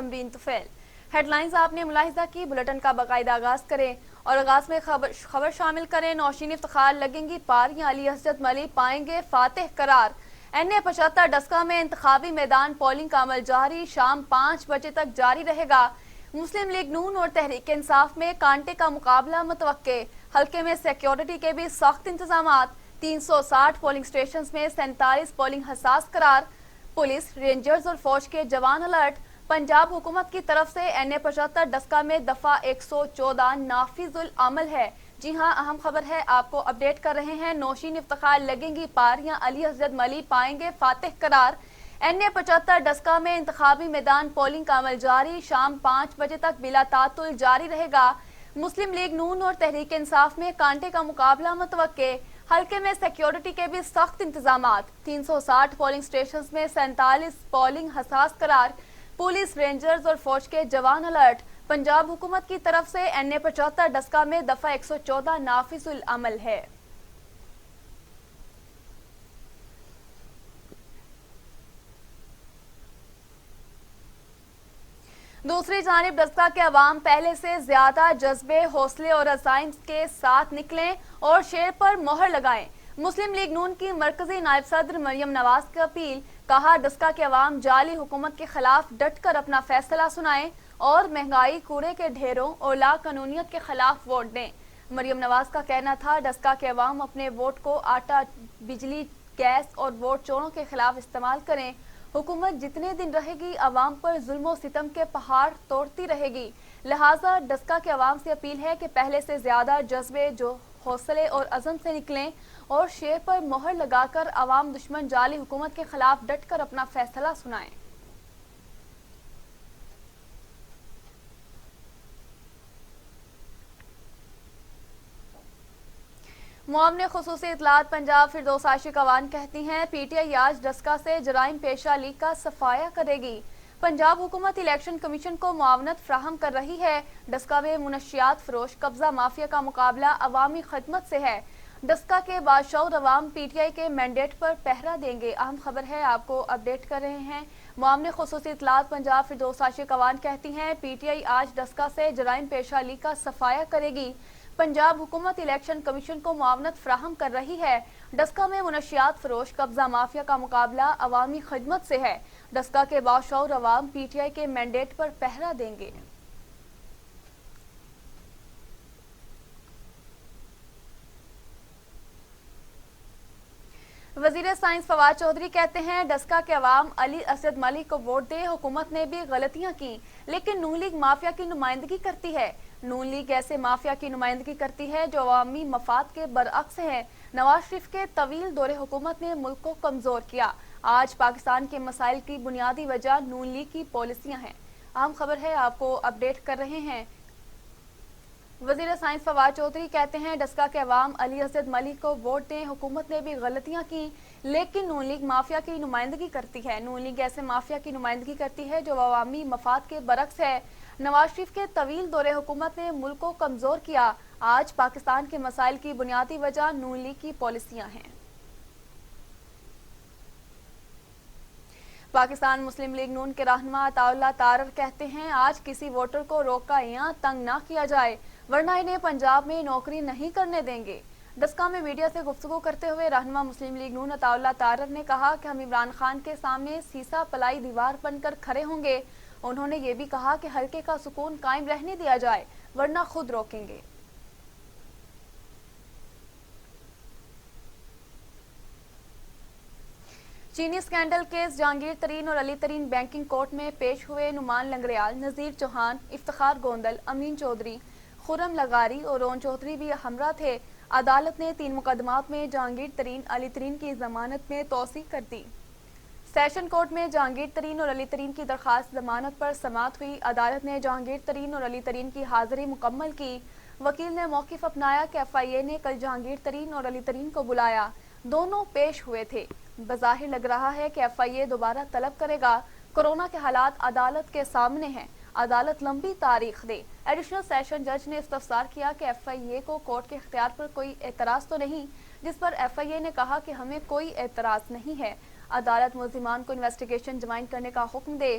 تمرین طفیل۔ Head lines آپ نے ملاحظہ کی، بلٹن کا باقاعدہ آغاز کریں اور آغاز میں خبر شامل کریں۔ نوشین افتخار لگیں گی پاریاں، علی اسجد ملی پائیں گے فاتح قرار۔ این اے 75 ڈسکہ میں انتخابی میدان پولنگ کا عمل جاری، شام 5 بجے تک جاری رہے گا۔ مسلم لیگ نون اور تحریک انصاف میں کانٹے کا مقابلہ متوقع، حلقے میں سیکیورٹی کے بھی سخت انتظامات۔ 360 پولنگ سٹیشنز میں 47 پولنگ حساس قرار، پولیس، رینجرز اور فوج کے جوان الرٹ۔ پنجاب حکومت کی طرف سے این اے 75 ڈسکہ میں دفعہ 114 نافذ العمل ہے۔ جی ہاں، اہم خبر ہے، آپ کو اپڈیٹ کر رہے ہیں۔ نوشین افتخار لگیں گی پاریاں، علی اسجد ملی پائیں گے فاتح قرار۔ این اے 75 ڈسکہ میں انتخابی میدان پولنگ کا عمل جاری، شام 5 بجے تک بلا تعطل جاری رہے گا۔ مسلم لیگ نون اور تحریک انصاف میں کانٹے کا مقابلہ متوقع، حلقے میں سیکیورٹی کے بھی سخت انتظامات۔ 360 پولنگ سٹیشنز میں 47 پولنگ حساس قرار، پولیس، رینجرز اور فوج کے جوان الرٹ۔ پنجاب حکومت کی طرف سے این اے 75 ڈسکہ میں دفعہ 114 نافذ العمل ہے۔ دوسری جانب ڈسکہ کے عوام پہلے سے زیادہ جذبے، حوصلے اور عزائم کے ساتھ نکلیں اور شیر پر مہر لگائیں۔ مسلم لیگ نون کی مرکزی نائب صدر مریم نواز کی اپیل، کہا ڈسکہ کے عوام جعلی حکومت کے خلاف ڈٹ کر اپنا فیصلہ سنائیں اور مہنگائی، کوڑے کے ڈھیروں اور لا قانونیت کے خلاف ووٹ دیں۔ مریم نواز کا کہنا تھا ڈسکہ کے عوام اپنے ووٹ کو آٹا، بجلی، گیس اور ووٹ چوروں کے خلاف استعمال کریں۔ حکومت جتنے دن رہے گی عوام پر ظلم و ستم کے پہاڑ توڑتی رہے گی، لہٰذا ڈسکہ کے عوام سے اپیل ہے کہ پہلے سے زیادہ جذبے، جو حوصلے اور عزم سے نکلیں اور شیر پر مہر لگا کر عوام دشمن جعلی حکومت کے خلاف ڈٹ کر اپنا فیصلہ سنائیں۔ معاون خصوصی اطلاعات پنجاب فردوس عاشق اوان کہتی ہیں پی ٹی آئی آج ڈسکہ سے جرائم پیشہ لیگ کا صفایا کرے گی۔ پنجاب حکومت الیکشن کمیشن کو معاونت فراہم کر رہی ہے۔ ڈسکہ میں منشیات فروش، قبضہ مافیا کا مقابلہ عوامی خدمت سے ہے۔ ڈسکہ کے باشعور عوام پی ٹی آئی کے مینڈیٹ پر پہرا دیں گے۔ اہم خبر ہے، آپ کو اپڈیٹ کر رہے ہیں۔ معاون خصوصی اطلاعات پنجاب فردوس عاشق اوان کہتی ہیں پی ٹی آئی آج ڈسکہ سے جرائم پیشہ لیگ کا صفایا کرے گی۔ پنجاب حکومت الیکشن کمیشن کو معاونت فراہم کر رہی ہے۔ ڈسکہ میں منشیات فروش، قبضہ مافیا کا مقابلہ عوامی خدمت سے ہے۔ ڈسکہ کے باشعور عوام پی ٹی آئی کے مینڈیٹ پر پہرا دیں گے۔ وزیر سائنس فواد چودھری کہتے ہیں ڈسکہ کے عوام علی اسجد ملی کو ووٹ دے، حکومت نے بھی غلطیاں کی لیکن نون لیگ مافیا کی نمائندگی کرتی ہے۔ نون لیگ ایسے مافیا کی نمائندگی کرتی ہے جو عوامی مفاد کے برعکس ہیں۔ نواز شریف کے طویل دور حکومت نے ملک کو کمزور کیا۔ آج پاکستان کے مسائل کی بنیادی وجہ نون لیگ کی پالیسیاں ہیں۔ اہم خبر ہے، آپ کو اپڈیٹ کر رہے ہیں۔ وزیر سائنس فواد چودھری کہتے ہیں ڈسکہ کے عوام علی اسجد ملی کو ووٹ دیں، حکومت نے بھی غلطیاں کی لیکن نون لیگ مافیا کی نمائندگی کرتی ہے۔ نون لیگ ایسے مافیا کی نمائندگی کرتی ہے جو عوامی مفاد کے برعکس ہے۔ نواز شریف کے طویل دور حکومت نے ملک کو کمزور کیا۔ آج پاکستان کے مسائل کی بنیادی وجہ نون لیگ کی پالیسیاں ہیں۔ پاکستان مسلم لیگ نون کے رہنما عطا اللہ تارر کہتے ہیں آج کسی ووٹر کو روکا یا تنگ نہ کیا جائے ورنہ انہیں پنجاب میں نوکری نہیں کرنے دیں گے۔ ڈسکہ میں میڈیا سے گفتگو کرتے ہوئے رہنما مسلم لیگ نون عطا اللہ تارر نے کہا کہ ہم عمران خان کے سامنے سیسا پلائی دیوار بن کر کھڑے ہوں گے۔ انہوں نے یہ بھی کہا کہ حلقے کا سکون قائم رہنے دیا جائے ورنہ خود روکیں گے۔ چینی اسکینڈل کیس جہانگیر ترین اور علی ترین بینکنگ کورٹ میں پیش ہوئے نعمان لنگریال، نذیر چوہان، افتخار گوندل، امین چودھری، خرم لغاری اور رون چودھری بھی ہمراہ تھے۔ عدالت نے 3 مقدمات میں جہانگیر ترین، علی ترین کی ضمانت میں توسیع کر دی۔ سیشن کورٹ میں جہانگیر ترین اور علی ترین کی درخواست ضمانت پر سماعت ہوئی۔ عدالت نے جہانگیر ترین اور علی ترین کی حاضری مکمل کی۔ وکیل نے موقف اپنایا کہ ایف آئی اے نے کل جہانگیر ترین اور علی ترین کو بلایا، دونوں پیش ہوئے تھے۔ بظاہر لگ رہا ہے کہ ایف آئی اے دوبارہ طلب کرے گا۔ کورونا کے حالات عدالت کے سامنے ہیں، عدالت لمبی تاریخ دے۔ ایڈیشنل سیشن جج نے استفسار کیا کہ ایف آئی اے کو کورٹ کے اختیار پر کوئی اعتراض تو نہیں، جس پر ایف آئی اے نے کہا کہ ہمیں کوئی اعتراض نہیں ہے، عدالت ملزمان کو انویسٹیگیشن جوائن کرنے کا حکم دے۔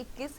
21,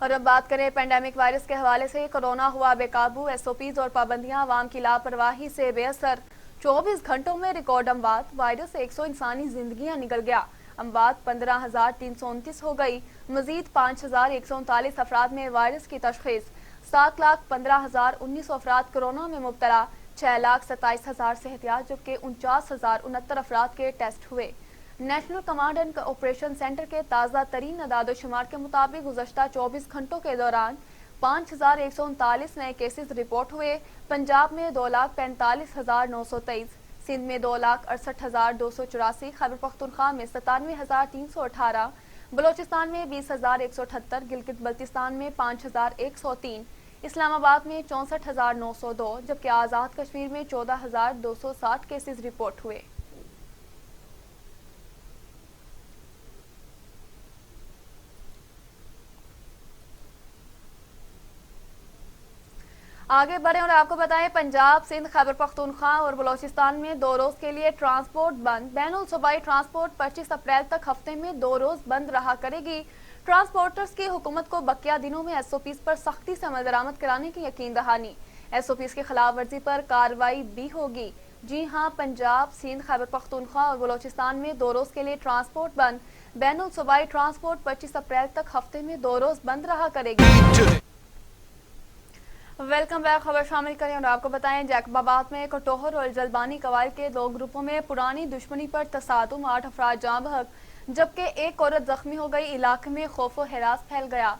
اور اب بات کریں پینڈیمک وائرس کے حوالے سے، کورونا ہوا بے قابو، ایس او پیز اور پابندیاں عوام کی لاپرواہی سے بے اثر، 24 گھنٹوں میں ریکارڈ اموات، وائرس سے 100 انسانی زندگیاں نکل گیا، اموات 15,329 ہو گئی، مزید 5,139 افراد میں وائرس کی تشخیص، 7,15,019 افراد کورونا میں مبتلا، 6,27,000 سے احتیاط جبکہ 49,069 افراد کے ٹیسٹ ہوئے۔ National command and operation centre کے تازہ ترین اعداد و شمار کے مطابق گزشتہ 24 گھنٹوں کے دوران 5,139 نئے کیسز رپورٹ ہوئے، پنجاب میں 2,45,923، سندھ میں 2,68,284، خیبر پختونخوا میں 97,318، بلوچستان میں 20,178، گلگت بلتستان میں 5,103، اسلام آباد میں 64,902 جبکہ آزاد کشمیر میں 14,260 کیسز رپورٹ ہوئے۔ آگے بڑھیں اور آپ کو بتائیں، پنجاب، سندھ، خیبر پختونخوا اور بلوچستان میں 2 روز کے لیے ٹرانسپورٹ بند، بین الصوبائی ٹرانسپورٹ 25 اپریل تک ہفتے میں 2 روز بند رہا کرے گی۔ ٹرانسپورٹرز کی حکومت کو بقیہ دنوں میں ایس او پیز پر سختی سے عمل درآمد کرانے کی یقین دہانی، ایس او پیز کی خلاف ورزی پر کارروائی بھی ہوگی۔ جی ہاں، پنجاب، سندھ، خیبر پختونخوا اور بلوچستان میں 2 روز کے لیے ٹرانسپورٹ بند، بین الصوبائی ٹرانسپورٹ 25 اپریل تک ہفتے میں 2 روز بند رہا کرے گی۔ ویلکم بیک، خبر شامل کریں اور آپ کو بتائیں، جیکب آباد میں کٹوہر اور جلبانی قبائل کے 2 گروپوں میں پرانی دشمنی پر تصادم، 8 افراد جاں بحق جبکہ 1 عورت زخمی ہو گئی، علاقے میں خوف و ہراس پھیل گیا۔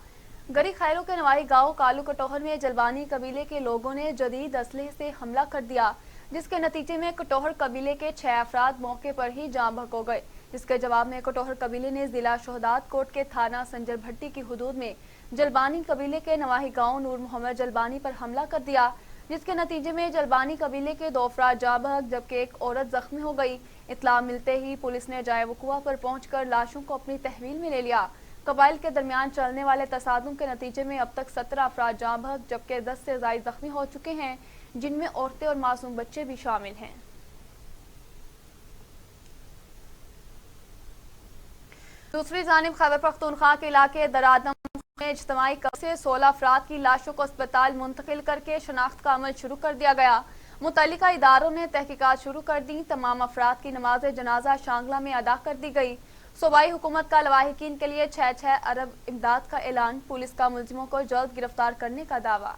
گری خیروں کے نواحی گاؤں کالو کٹوہر میں جلبانی قبیلے کے لوگوں نے جدید اسلحے سے حملہ کر دیا، جس کے نتیجے میں کٹوہر قبیلے کے 6 افراد موقع پر ہی جاں بحق ہو گئے، جس کے جواب میں کٹوہر قبیلے نے ضلع شہداد کوٹ کے تھانہ سنجر بھٹی کی حدود میں جلبانی قبیلے کے نواحی گاؤں نور محمد جلبانی پر حملہ کر دیا، جس کے نتیجے میں جلبانی قبیلے کے 2 افراد جاں بحق جبکہ 1 عورت زخمی ہو گئی۔ اطلاع ملتے ہی پولیس نے جائے وقوع پر پہنچ کر لاشوں کو اپنی تحویل میں لے لیا۔ قبائل کے درمیان چلنے والے تصادم کے نتیجے میں اب تک 17 افراد جاں بحق جبکہ 10 سے زائد زخمی ہو چکے ہیں، جن میں عورتیں اور معصوم بچے بھی شامل ہیں۔ دوسری جانب خیبر پختونخوا کے علاقے درادم میں اجتماعی قتل سے 16 افراد کی لاشوں کو اسپتال منتقل کر کے شناخت کا عمل شروع کر دیا گیا۔ متعلقہ اداروں نے تحقیقات شروع کر دی، تمام افراد کی نماز جنازہ شانگلہ میں ادا کر دی گئی۔ صوبائی حکومت کا لواحقین کے لیے 6 ارب امداد کا اعلان، پولیس کا ملزموں کو جلد گرفتار کرنے کا دعویٰ۔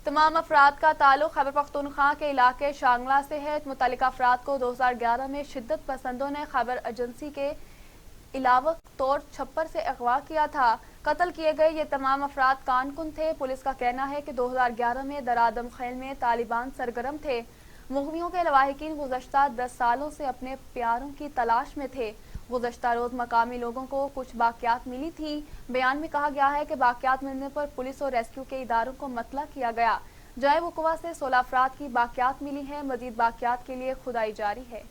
تمام افراد کا تعلق خیبر پختونخوا کے علاقے شانگلہ سے ہے۔ متعلقہ افراد کو 2011 میں شدت پسندوں نے خیبر ایجنسی کے علاوہ طور چھپر سے اغوا کیا تھا۔ قتل کیے گئے یہ تمام افراد کان کن تھے۔ پولیس کا کہنا ہے کہ 2011 میں درادم خیل میں طالبان سرگرم تھے۔ مغویوں کے لواحقین گزشتہ 10 سالوں سے اپنے پیاروں کی تلاش میں تھے۔ گزشتہ روز مقامی لوگوں کو کچھ باقیات ملی تھی۔ بیان میں کہا گیا ہے کہ باقیات ملنے پر پولیس اور ریسکیو کے اداروں کو مطلع کیا گیا۔ جائے وقوع سے 16 افراد کی باقیات ملی ہیں، مزید باقیات کے لیے کھدائی جاری ہے۔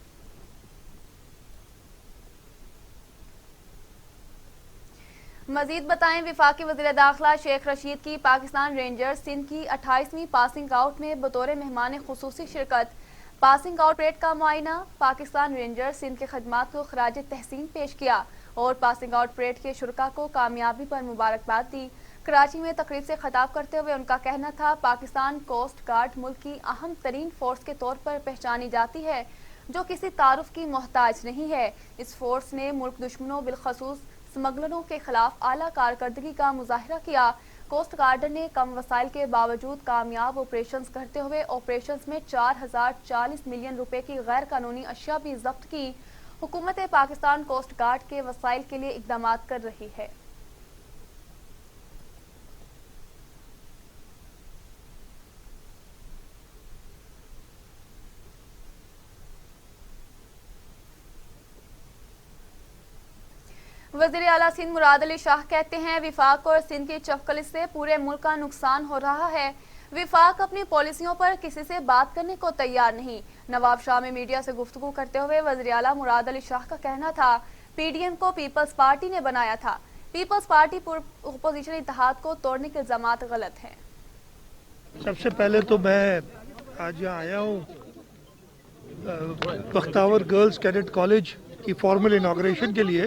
مزید بتائیں، وفاقی وزیر داخلہ شیخ رشید کی پاکستان رینجرز سندھ کی 28ویں پاسنگ آؤٹ میں بطور مہمان خصوصی شرکت۔ پاسنگ آؤٹ پریڈ کا معائنہ، پاکستان رینجرز سندھ کے خدمات کو خراج تحسین پیش کیا اور پاسنگ آؤٹ پریڈ کے شرکاء کو کامیابی پر مبارکباد دی۔ کراچی میں تقریب سے خطاب کرتے ہوئے ان کا کہنا تھا، پاکستان کوسٹ گارڈ ملک کی اہم ترین فورس کے طور پر پہچانی جاتی ہے، جو کسی تعارف کی محتاج نہیں ہے۔ اس فورس نے ملک دشمنوں بالخصوص سمگلروں کے خلاف اعلیٰ کارکردگی کا مظاہرہ کیا۔ کوسٹ گارڈ نے کم وسائل کے باوجود کامیاب آپریشنز کرتے ہوئے آپریشنز میں 4,040 ملین روپے کی غیر قانونی اشیاء بھی ضبط کی۔ حکومت پاکستان کوسٹ گارڈ کے وسائل کے لیے اقدامات کر رہی ہے۔ وزیر اعلیٰ سندھ مراد علی شاہ کہتے ہیں، وفاق اور سندھ کی چپکلش سے پورے ملک کا نقصان ہو رہا ہے۔ وفاق اپنی پالیسیوں پر کسی سے بات کرنے کو تیار نہیں۔ نواب شاہ میں میڈیا سے گفتگو کرتے ہوئے وزیر اعلیٰ مراد علی شاہ کا کہنا تھا، پی ڈی ایم کو پیپلز پارٹی نے بنایا تھا۔ پیپلز پارٹی اپوزیشن اتحاد کو توڑنے کے الزامات غلط ہیں۔ سب سے پہلے تو میں آج یہاں آیا ہوں بختاور گرلز کیڈٹ کالج کی فارمل اناگریشن کے لیے،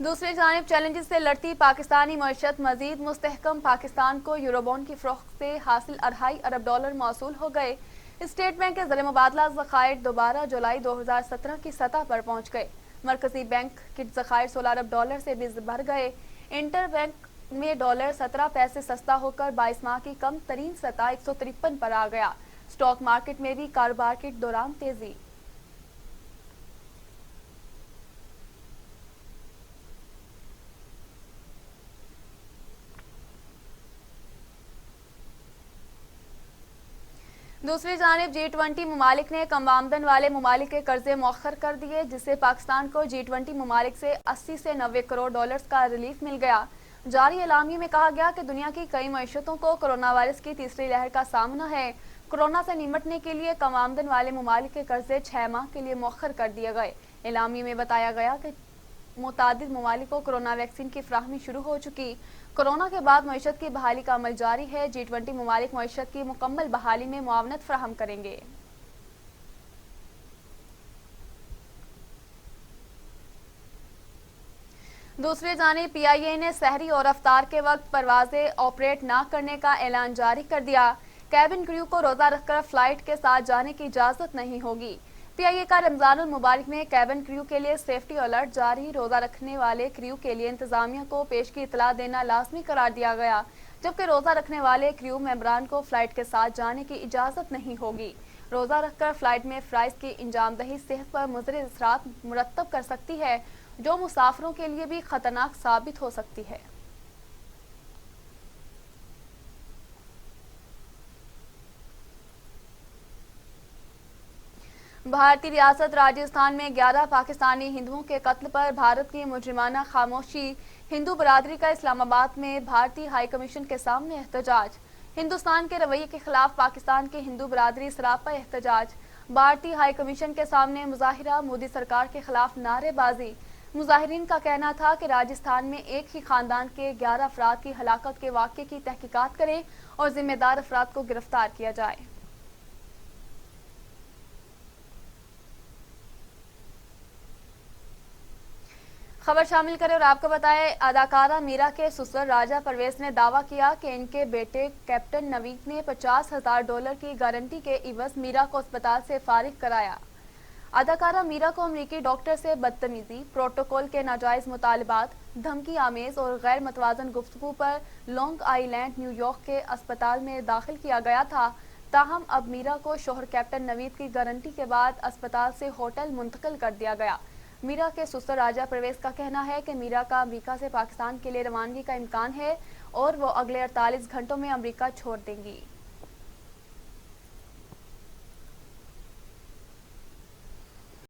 دوسری جانب چیلنجز سے لڑتی پاکستانی معیشت مزید مستحکم، پاکستان کو یورو بانڈ کی فروخت سے حاصل $2.5 ارب موصول ہو گئے۔ اسٹیٹ بینک کے زر مبادلہ ذخائر دوبارہ جولائی 2017 کی سطح پر پہنچ گئے۔ مرکزی بینک کے ذخائر $16 ارب سے بھی بڑھ گئے۔ انٹر بینک میں $17 سستا ہو کر 22 ماہ کی کم ترین سطح 153 پر آ گیا۔ اسٹاک مارکیٹ میں بھی کاروبار کے دوران تیزی۔ دوسری جانب G20 ممالک نے کم آمدن والے ممالک کے قرضے مؤخر کر دیے، جس سے پاکستان کو G20 ممالک سے 80 سے 90 کروڑ ڈالرز کا ریلیف مل گیا۔ جاری اعلامیے میں کہا گیا کہ دنیا کی کئی معیشتوں کو کرونا وائرس کی تیسری لہر کا سامنا ہے۔ کورونا سے نمٹنے کے لیے کم آمدن والے ممالک کے قرضے 6 ماہ کے لیے مؤخر کر دیے گئے۔ اعلامیے میں بتایا گیا کہ متعدد ممالک کو کورونا ویکسین کی فراہمی شروع ہو چکی۔ کورونا کے بعد معیشت کی بحالی کا عمل جاری ہے۔ G20 ممالک معیشت کی مکمل بحالی میں معاونت فراہم کریں گے۔ دوسری جانب PIA نے سحری اور افطار کے وقت پروازیں آپریٹ نہ کرنے کا اعلان جاری کر دیا۔ کیبن کریو کو روزہ رکھ کر فلائٹ کے ساتھ جانے کی اجازت نہیں ہوگی۔ PIA کا رمضان المبارک میں کیبن کریو کے لیے سیفٹی الرٹ جاری۔ روزہ رکھنے والے کریو کے لیے انتظامیہ کو پیشگی اطلاع دینا لازمی قرار دیا گیا، جبکہ روزہ رکھنے والے کریو ممبران کو فلائٹ کے ساتھ جانے کی اجازت نہیں ہوگی۔ روزہ رکھ کر فلائٹ میں فرائض کی انجام دہی صحت پر مضر اثرات مرتب کر سکتی ہے، جو مسافروں کے لیے بھی خطرناک ثابت ہو سکتی ہے۔ بھارتی ریاست راجستھان میں 11 پاکستانی ہندوؤں کے قتل پر بھارت کی مجرمانہ خاموشی۔ ہندو برادری کا اسلام آباد میں بھارتی ہائی کمیشن کے سامنے احتجاج۔ ہندوستان کے رویے کے خلاف پاکستان کی ہندو برادری سراپا احتجاج۔ بھارتی ہائی کمیشن کے سامنے مظاہرہ، مودی سرکار کے خلاف نعرے بازی۔ مظاہرین کا کہنا تھا کہ راجستھان میں ایک ہی خاندان کے 11 افراد کی ہلاکت کے واقعے کی تحقیقات کریں اور ذمہ دار افراد کو گرفتار کیا جائے۔ خبر شامل کریں اور آپ کو بتائیں، اداکارہ میرا کے سسر راجہ پرویز نے دعویٰ کیا کہ ان کے بیٹے کیپٹن نوید نے $50,000 کی گارنٹی کے عوض میرا کو اسپتال سے فارغ کرایا۔ اداکارہ میرا کو امریکی ڈاکٹر سے بدتمیزی، پروٹوکول کے ناجائز مطالبات، دھمکی آمیز اور غیر متوازن گفتگو پر لانگ آئی لینڈ، نیو یارک کے اسپتال میں داخل کیا گیا تھا۔ تاہم اب میرا کو شوہر کیپٹن نوید کی گارنٹی کے بعد اسپتال سے ہوٹل منتقل کر دیا گیا۔ میرا کے سسر راجہ پرویز کا کہنا ہے کہ میرا کا امریکہ سے پاکستان کے لیے روانگی کا امکان ہے اور وہ اگلے 48 گھنٹوں میں امریکہ چھوڑ دیں گی۔